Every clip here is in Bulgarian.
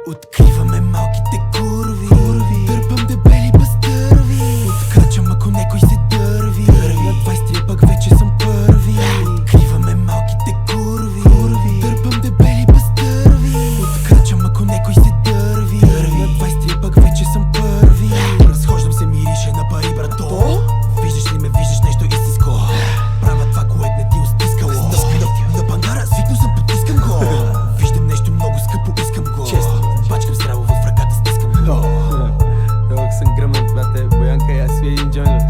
Откриваме малките курви, дърпам дебели бастърви. Откачам ако некой се дърви, на 20 пък вече съм първи. Откриваме малките курви, дърпам дебели бастърви. Откачам ако некой се дърви, на 20 пък вече съм първи. Разхождам се, мирише на пари, брато. Виждаш ли ме, виждаш нещо истинско. Правя това, което не ти устискало. На пангара свикнал съм, потискам го. Виждам нещо много скъпо, искам го. Бачкам здраво в ръката, стискам го. Дълъг съм гръмнат, бате, Боянка и аз свия един джойнт.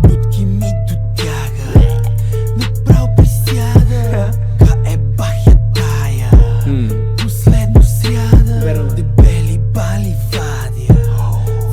Путки ми дотяга, направо присяда. Ка е бахя тая, последно сряда. Дебели бали вадя,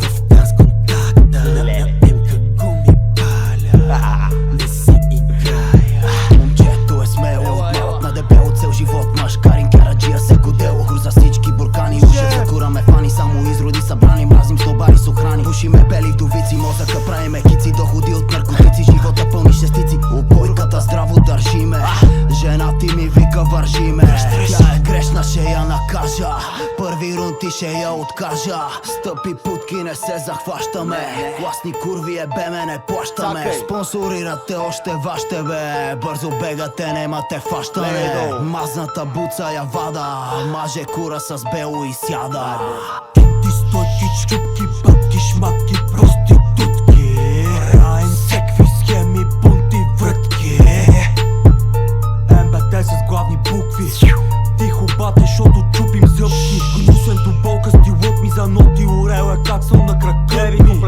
в транс контакта. На емка гуми паля, не си играя. Момчето е смело, отмелът на дебело, цел живот мъж. Карин Караджия се годело, груза всички буркани. Уше за кура ме фани, само изроди събрани. Мразим слобари с охрани, пушиме бели вдовици. Мозъка правиме кици, доходи от наркотици. Живота пълни шестици, опойката здраво държиме. Жена ти ми вика вържиме, тя е грешна, ще я накажа. Първи рунд и ще я откажа. Стъпи путки, не се захващаме. Класни курви е беме, не плащаме. Спонсорирате още ваште бе. Бързо бегате, немате фащане. Мазната буца я вада, маже кура с бело и сяда. Ти стойки, чупки, пътки, шматки, проститутки. Раем всекви схеми, бунти, врътки. МБТ с главни букви. Тихо бате, шото чупим зъбки. Гнусен до болка, стилът ми за ноти. Орел е как съм на крака ми.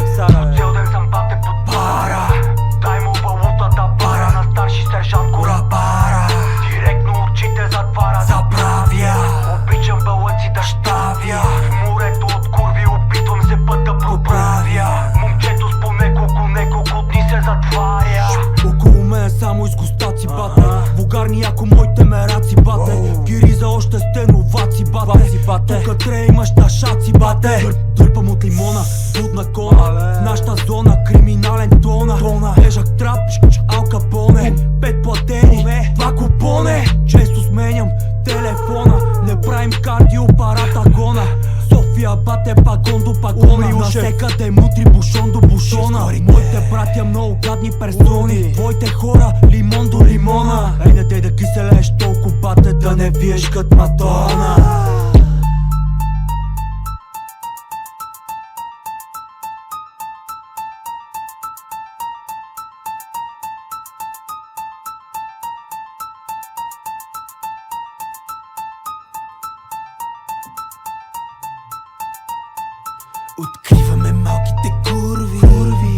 Цял ден съм бате под пара. Дай му валутата пара. На старши сержант корабара. Директно очите затваря. Забравя, Обичам бълъци да щавя. В морето от курви опитвам се път да проправя. Момчето с по неколко дни се затваря. около мен само изгостаци, бате. Вулгарни яко моите мераци, бате. Кириза още сте новаци, бате. Тука тре имаш ташаци, бате. Дърпам от лимона, будна кона. Нашата зона, криминален тона. Тежък трап, Ал Капоне. 5 платени, 2 купоне. Често сменям телефона, не правим кардио, парата гона. София бате пагон до пагона. Насекате мутри, бушон до бушона. Моите братя много гадни персони. Твоите хора лимон до лимона. Ей, не дей да киселееш толкова, бате, да не виеш кът Мадона. Откриваме малките курви,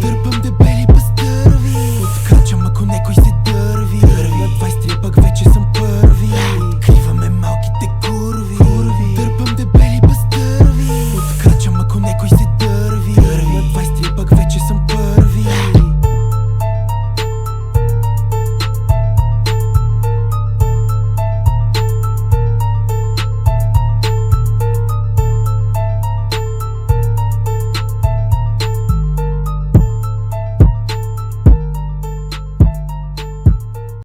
дърпам дебели бастърви. Откачам ако некой се